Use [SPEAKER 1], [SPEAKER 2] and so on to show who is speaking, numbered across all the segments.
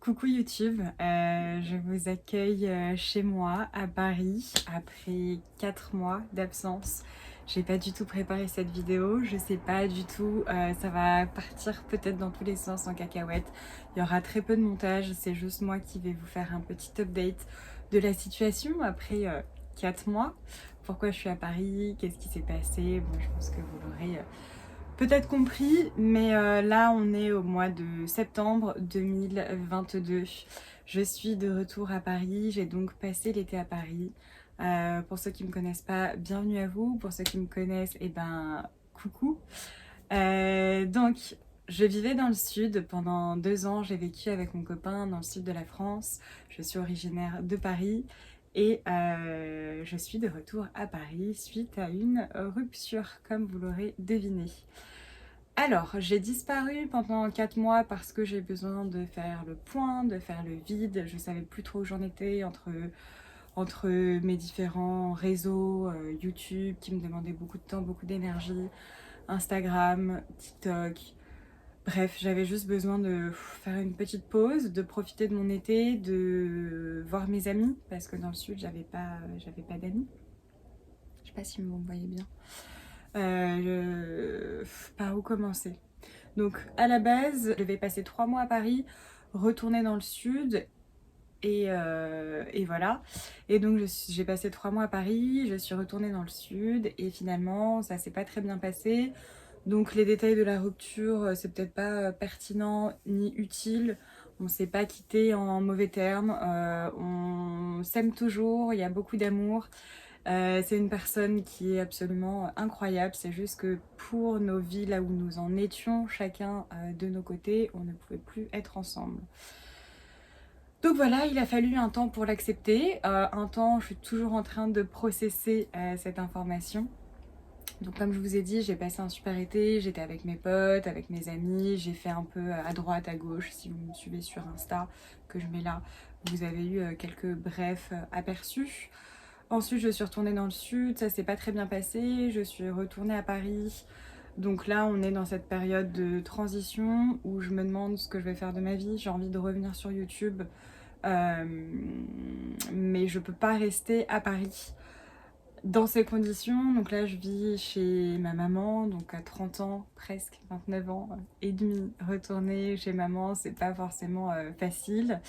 [SPEAKER 1] Coucou YouTube, je vous accueille chez moi à Paris après 4 mois d'absence. J'ai pas du tout préparé cette vidéo, je sais pas du tout, ça va partir peut-être dans tous les sens en cacahuète. Il y aura très peu de montage, c'est juste moi qui vais vous faire un petit update de la situation après 4 mois. Pourquoi je suis à Paris, qu'est-ce qui s'est passé, bon je pense que vous l'aurez peut-être compris, mais là on est au mois de septembre 2022. Je suis de retour à Paris, j'ai donc passé l'été à Paris. Pour ceux qui ne me connaissent pas, bienvenue à vous. Pour ceux qui me connaissent, eh ben coucou. Donc je vivais dans le sud pendant 2 ans, j'ai vécu avec mon copain dans le sud de la France. Je suis originaire de Paris. Et je suis de retour à Paris suite à une rupture, comme vous l'aurez deviné. Alors, j'ai disparu pendant 4 mois parce que j'ai besoin de faire le point, de faire le vide. Je savais plus trop où j'en étais entre mes différents réseaux, YouTube qui me demandaient beaucoup de temps, beaucoup d'énergie, Instagram, TikTok. Bref, j'avais juste besoin de faire une petite pause, de profiter de mon été, de voir mes amis parce que dans le sud, j'avais pas d'amis. Je sais pas si vous me voyez bien. Par où commencer? Donc à la base, je vais passer 3 mois à Paris, retourner dans le sud et voilà. Et donc j'ai passé 3 mois à Paris, je suis retournée dans le sud et finalement ça s'est pas très bien passé. Donc les détails de la rupture, c'est peut-être pas pertinent ni utile. On s'est pas quitté en mauvais termes, on s'aime toujours, il y a beaucoup d'amour. C'est une personne qui est absolument incroyable, c'est juste que pour nos vies, là où nous en étions, chacun de nos côtés, on ne pouvait plus être ensemble. Donc voilà, il a fallu un temps pour l'accepter, un temps, je suis toujours en train de processer cette information. Donc comme je vous ai dit, j'ai passé un super été, j'étais avec mes potes, avec mes amis, j'ai fait un peu à droite, à gauche, si vous me suivez sur Insta, que je mets là, vous avez eu quelques brefs aperçus. Ensuite, je suis retournée dans le sud, ça s'est pas très bien passé, je suis retournée à Paris. Donc là, on est dans cette période de transition où je me demande ce que je vais faire de ma vie. J'ai envie de revenir sur YouTube, mais je peux pas rester à Paris dans ces conditions. Donc là je vis chez ma maman, donc à 30 ans, presque 29 ans et demi, retourner chez maman, c'est pas forcément facile.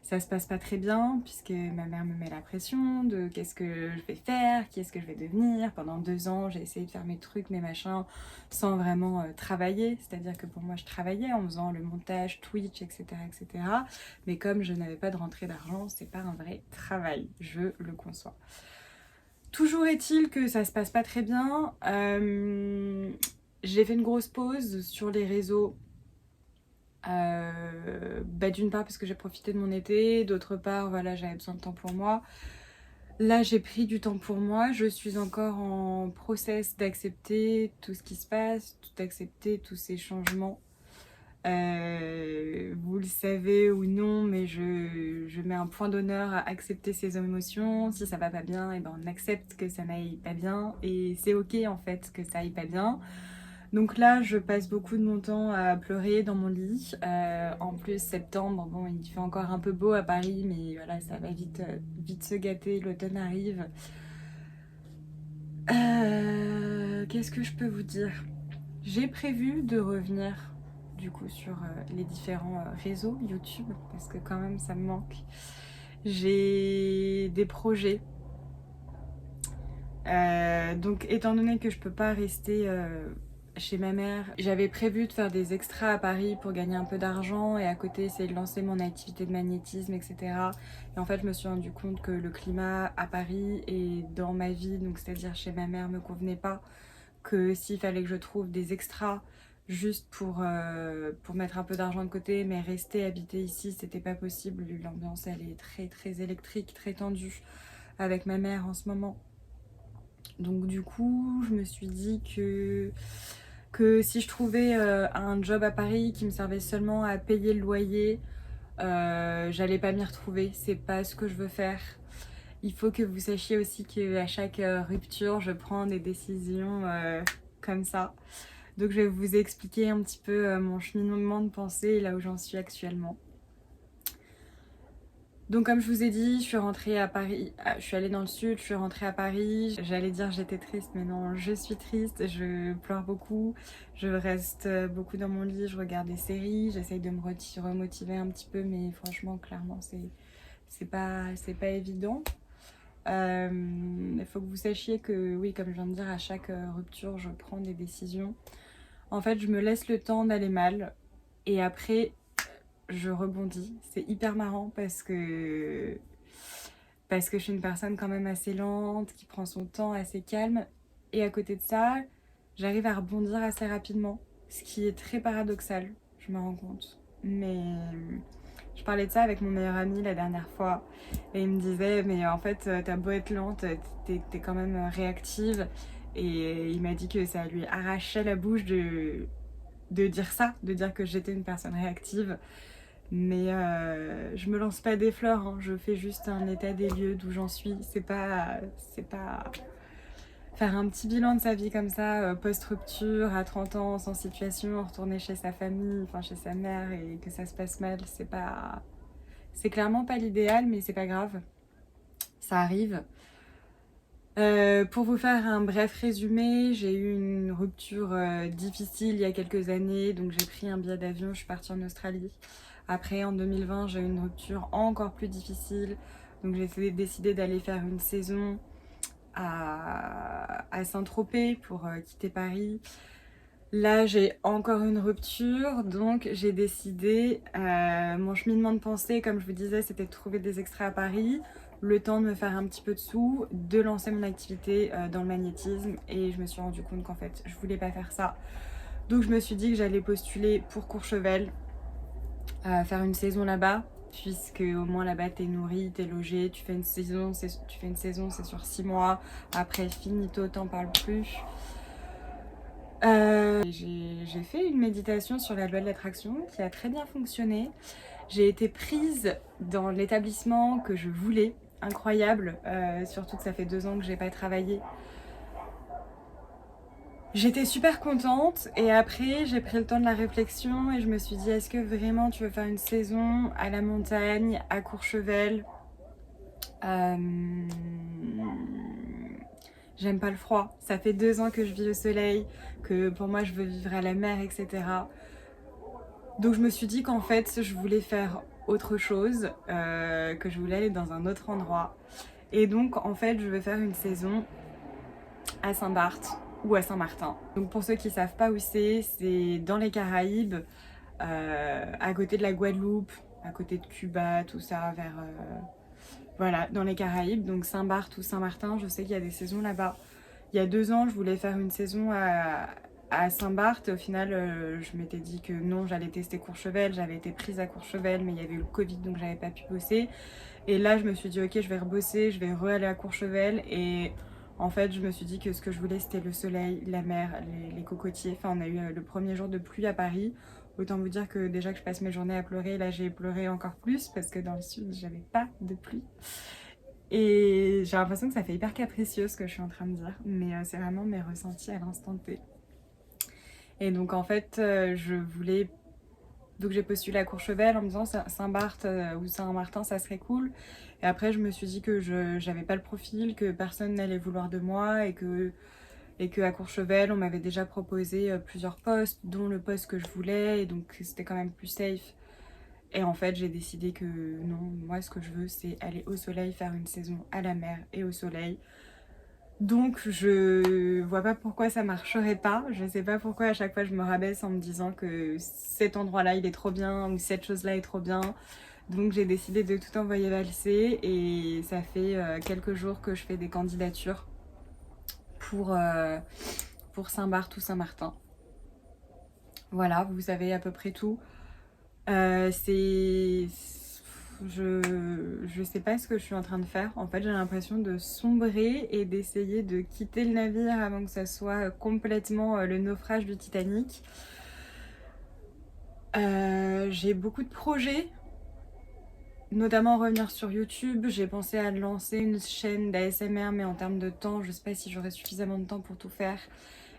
[SPEAKER 1] Ça se passe pas très bien puisque ma mère me met la pression de qu'est-ce que je vais faire, qui est-ce que je vais devenir. Pendant 2 ans j'ai essayé de faire mes trucs, mes machins sans vraiment travailler, c'est-à-dire que pour moi je travaillais en faisant le montage, Twitch, etc., etc. Mais comme je n'avais pas de rentrée d'argent, c'est pas un vrai travail, je le conçois. Toujours est-il que ça se passe pas très bien. J'ai fait une grosse pause sur les réseaux. D'une part parce que j'ai profité de mon été, d'autre part voilà, j'avais besoin de temps pour moi. Là j'ai pris du temps pour moi, je suis encore en process d'accepter tout ce qui se passe, d'accepter tous ces changements. Vous le savez ou non, mais je mets un point d'honneur à accepter ses émotions. Si ça va pas bien, et ben on accepte que ça n'aille pas bien et c'est ok en fait que ça aille pas bien. Donc là, je passe beaucoup de mon temps à pleurer dans mon lit. En plus, septembre, bon, il fait encore un peu beau à Paris, mais voilà, ça va vite, vite se gâter. L'automne arrive. Qu'est-ce que je peux vous dire? J'ai prévu de revenir du coup sur les différents réseaux YouTube parce que quand même ça me manque. J'ai des projets. Donc étant donné que je peux pas rester chez ma mère, j'avais prévu de faire des extras à Paris pour gagner un peu d'argent et à côté essayer de lancer mon activité de magnétisme, etc. Et en fait je me suis rendu compte que le climat à Paris et dans ma vie, donc c'est-à-dire chez ma mère, me convenait pas, que s'il fallait que je trouve des extras juste pour mettre un peu d'argent de côté, mais rester habiter ici, c'était pas possible. L'ambiance, elle est très très électrique, très tendue avec ma mère en ce moment. Donc du coup, je me suis dit que si je trouvais un job à Paris qui me servait seulement à payer le loyer, j'allais pas m'y retrouver. C'est pas ce que je veux faire. Il faut que vous sachiez aussi qu'à chaque rupture, je prends des décisions comme ça. Donc je vais vous expliquer un petit peu mon cheminement de pensée et là où j'en suis actuellement. Donc comme je vous ai dit, je suis rentrée à Paris, je suis allée dans le sud, je suis rentrée à Paris. J'allais dire j'étais triste, mais non, je suis triste, je pleure beaucoup, je reste beaucoup dans mon lit, je regarde des séries, j'essaye de me remotiver un petit peu, mais franchement, clairement, c'est pas évident. Il faut que vous sachiez que, oui, comme je viens de dire, à chaque rupture, je prends des décisions. En fait, je me laisse le temps d'aller mal, et après, je rebondis. C'est hyper marrant parce que je suis une personne quand même assez lente, qui prend son temps, assez calme. Et à côté de ça, j'arrive à rebondir assez rapidement, ce qui est très paradoxal, je me rends compte. Mais je parlais de ça avec mon meilleur ami la dernière fois, et il me disait, mais en fait, t'as beau être lente, t'es quand même réactive. Et il m'a dit que ça lui arrachait la bouche de dire ça, de dire que j'étais une personne réactive. Mais je me lance pas des fleurs, hein. Je fais juste un état des lieux d'où j'en suis. C'est pas faire un petit bilan de sa vie comme ça, post-rupture, à 30 ans, sans situation, retourner chez sa famille, enfin chez sa mère et que ça se passe mal. C'est clairement pas l'idéal, mais c'est pas grave. Ça arrive. Pour vous faire un bref résumé, j'ai eu une rupture difficile il y a quelques années, donc j'ai pris un billet d'avion, je suis partie en Australie. Après, en 2020, j'ai eu une rupture encore plus difficile, donc j'ai décidé d'aller faire une saison à Saint-Tropez pour quitter Paris. Là, j'ai encore une rupture, donc j'ai décidé, mon cheminement de pensée, comme je vous disais, c'était de trouver des extraits à Paris, le temps de me faire un petit peu de sous, de lancer mon activité dans le magnétisme, et je me suis rendu compte qu'en fait, je voulais pas faire ça. Donc je me suis dit que j'allais postuler pour Courchevel, faire une saison là-bas, puisque au moins là-bas t'es nourri, t'es logé, tu fais une saison, c'est sur 6 mois, après finito, t'en parles plus. J'ai fait une méditation sur la loi de l'attraction qui a très bien fonctionné. J'ai été prise dans l'établissement que je voulais, incroyable, surtout que ça fait 2 ans que j'ai pas travaillé. J'étais super contente et après j'ai pris le temps de la réflexion et je me suis dit est-ce que vraiment tu veux faire une saison à la montagne, à Courchevel? J'aime pas le froid, ça fait 2 ans que je vis au soleil, que pour moi je veux vivre à la mer, etc. Donc je me suis dit qu'en fait je voulais faire autre chose, que je voulais aller dans un autre endroit. Et donc en fait je vais faire une saison à Saint-Barth ou à Saint-Martin. Donc pour ceux qui savent pas où c'est dans les Caraïbes, à côté de la Guadeloupe, à côté de Cuba, tout ça, vers... voilà, dans les Caraïbes, donc Saint-Barth ou Saint-Martin, je sais qu'il y a des saisons là-bas. Il y a 2 ans, je voulais faire une saison à Saint-Barth. Au final, je m'étais dit que non, j'allais tester Courchevel. J'avais été prise à Courchevel, mais il y avait eu le Covid, donc j'avais pas pu bosser. Et là, je me suis dit, ok, je vais rebosser, je vais re-aller à Courchevel. Et en fait, je me suis dit que ce que je voulais, c'était le soleil, la mer, les cocotiers. Enfin, on a eu le premier jour de pluie à Paris. Autant vous dire que déjà que je passe mes journées à pleurer, là j'ai pleuré encore plus parce que dans le sud, j'avais pas de pluie. Et j'ai l'impression que ça fait hyper capricieux ce que je suis en train de dire, mais c'est vraiment mes ressentis à l'instant T. Et donc en fait, je voulais... Donc j'ai postulé à Courchevel en me disant Saint-Barth ou Saint-Martin, ça serait cool. Et après, je me suis dit que j'avais pas le profil, que personne n'allait vouloir de moi et que à Courchevel, on m'avait déjà proposé plusieurs postes, dont le poste que je voulais, et donc c'était quand même plus safe. Et en fait, j'ai décidé que non, moi ce que je veux, c'est aller au soleil, faire une saison à la mer et au soleil. Donc je vois pas pourquoi ça marcherait pas, je sais pas pourquoi à chaque fois je me rabaisse en me disant que cet endroit-là il est trop bien ou cette chose-là est trop bien. Donc j'ai décidé de tout envoyer valser et ça fait quelques jours que je fais des candidatures pour Saint-Barth ou Saint-Martin. Voilà, vous savez à peu près tout. Je sais pas ce que je suis en train de faire. En fait, j'ai l'impression de sombrer et d'essayer de quitter le navire avant que ça soit complètement le naufrage du Titanic. J'ai beaucoup de projets, notamment revenir sur YouTube. J'ai pensé à lancer une chaîne d'ASMR, mais en termes de temps, je sais pas si j'aurai suffisamment de temps pour tout faire.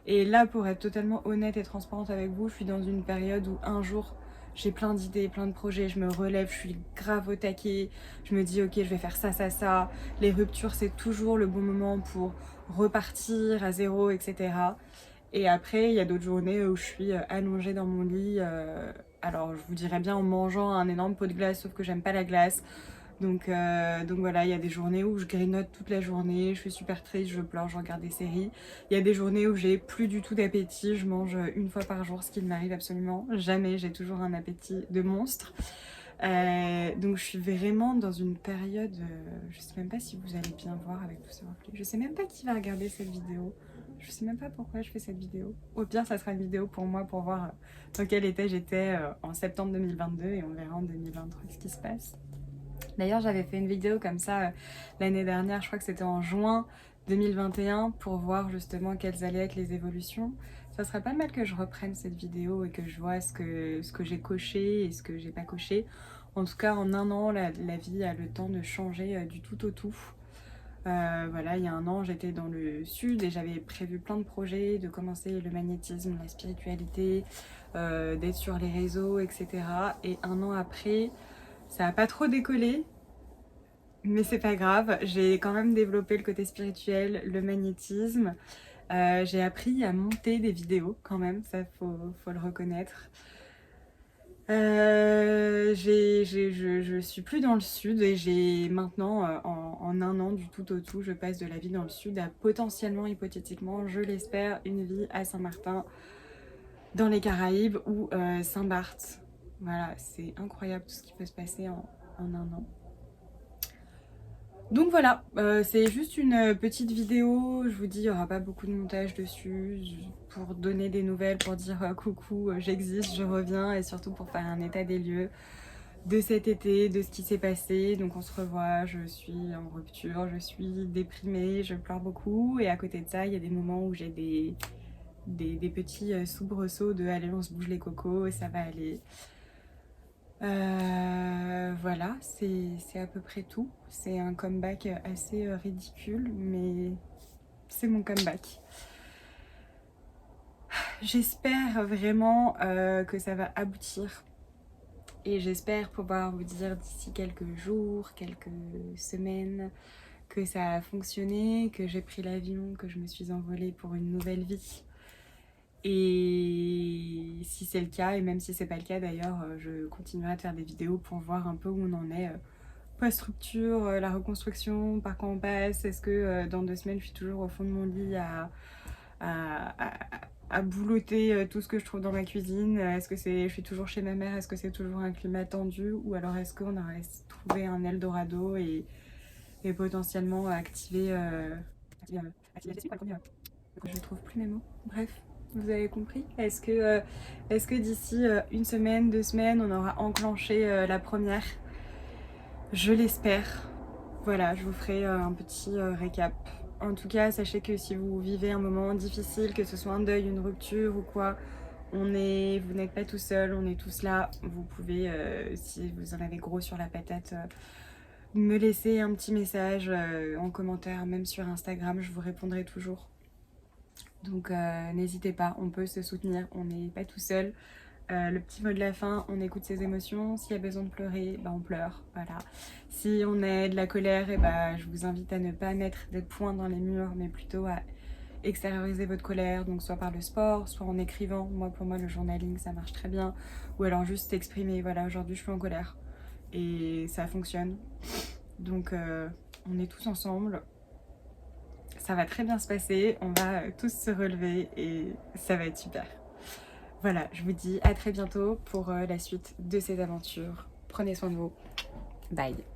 [SPEAKER 1] Et là, pour être totalement honnête et transparente avec vous, je suis dans une période où un jour, j'ai plein d'idées, plein de projets, je me relève, je suis grave au taquet, je me dis ok je vais faire ça, ça, ça. Les ruptures c'est toujours le bon moment pour repartir à zéro, etc. Et après il y a d'autres journées où je suis allongée dans mon lit, alors je vous dirais bien en mangeant un énorme pot de glace, sauf que j'aime pas la glace. Donc voilà, il y a des journées où je grignote toute la journée, je suis super triste, je pleure, je regarde des séries. Il y a des journées où j'ai plus du tout d'appétit, je mange une fois par jour, ce qui ne m'arrive absolument jamais, j'ai toujours un appétit de monstre. Donc je suis vraiment dans une période, je sais même pas si vous allez bien voir avec tous ces reflets, je sais même pas qui va regarder cette vidéo. Je sais même pas pourquoi je fais cette vidéo. Au pire, ça sera une vidéo pour moi pour voir dans quel état j'étais en septembre 2022 et on verra en 2023 ce qui se passe. D'ailleurs, j'avais fait une vidéo comme ça l'année dernière, je crois que c'était en juin 2021, pour voir justement quelles allaient être les évolutions. Ça serait pas mal que je reprenne cette vidéo et que je vois ce que j'ai coché et ce que j'ai pas coché. En tout cas, en un an, la vie a le temps de changer du tout au tout. Voilà, il y a un an, j'étais dans le sud et j'avais prévu plein de projets, de commencer le magnétisme, la spiritualité, d'être sur les réseaux, etc. Et un an après, ça n'a pas trop décollé, mais c'est pas grave. J'ai quand même développé le côté spirituel, le magnétisme. J'ai appris à monter des vidéos quand même, ça faut le reconnaître. Je suis plus dans le sud et j'ai maintenant, en un an du tout au tout, je passe de la vie dans le sud à potentiellement, hypothétiquement, je l'espère, une vie à Saint-Martin, dans les Caraïbes ou Saint-Barth. Voilà, c'est incroyable tout ce qui peut se passer en un an. Donc voilà, c'est juste une petite vidéo, je vous dis, il n'y aura pas beaucoup de montage dessus, pour donner des nouvelles, pour dire coucou, j'existe, je reviens, et surtout pour faire un état des lieux de cet été, de ce qui s'est passé. Donc on se revoit, je suis en rupture, je suis déprimée, je pleure beaucoup, et à côté de ça, il y a des moments où j'ai des petits soubresauts de allez, on se bouge les cocos, ça va aller. Voilà, c'est à peu près tout. C'est un comeback assez ridicule, mais c'est mon comeback. J'espère vraiment que ça va aboutir. Et j'espère pouvoir vous dire d'ici quelques jours, quelques semaines, que ça a fonctionné, que j'ai pris l'avion, que je me suis envolée pour une nouvelle vie. Et si c'est le cas, et même si c'est pas le cas d'ailleurs, je continuerai à faire des vidéos pour voir un peu où on en est post-rupture, la reconstruction, par quoi on passe. Est-ce que dans 2 semaines je suis toujours au fond de mon lit à boulotter tout ce que je trouve dans ma cuisine? Est-ce que je suis toujours chez ma mère? Est-ce que c'est toujours un climat tendu? Ou alors est-ce qu'on aurait trouvé un Eldorado et potentiellement activer je trouve plus mes mots. Bref. Vous avez compris? Est-ce que d'ici une semaine, 2 semaines, on aura enclenché la première? Je l'espère. Voilà, je vous ferai un petit récap. En tout cas, sachez que si vous vivez un moment difficile, que ce soit un deuil, une rupture ou quoi, vous n'êtes pas tout seul, on est tous là. Vous pouvez, si vous en avez gros sur la patate, me laisser un petit message en commentaire, même sur Instagram, je vous répondrai toujours. Donc n'hésitez pas, on peut se soutenir, on n'est pas tout seul. Le petit mot de la fin, on écoute ses émotions. S'il y a besoin de pleurer, bah on pleure, voilà. Si on a de la colère, et bah, je vous invite à ne pas mettre des points dans les murs, mais plutôt à extérioriser votre colère, donc soit par le sport, soit en écrivant. Pour moi, le journaling, ça marche très bien. Ou alors juste exprimer, voilà, aujourd'hui je suis en colère. Et ça fonctionne. Donc on est tous ensemble. Ça va très bien se passer, on va tous se relever et ça va être super. Voilà, je vous dis à très bientôt pour la suite de ces aventures. Prenez soin de vous. Bye.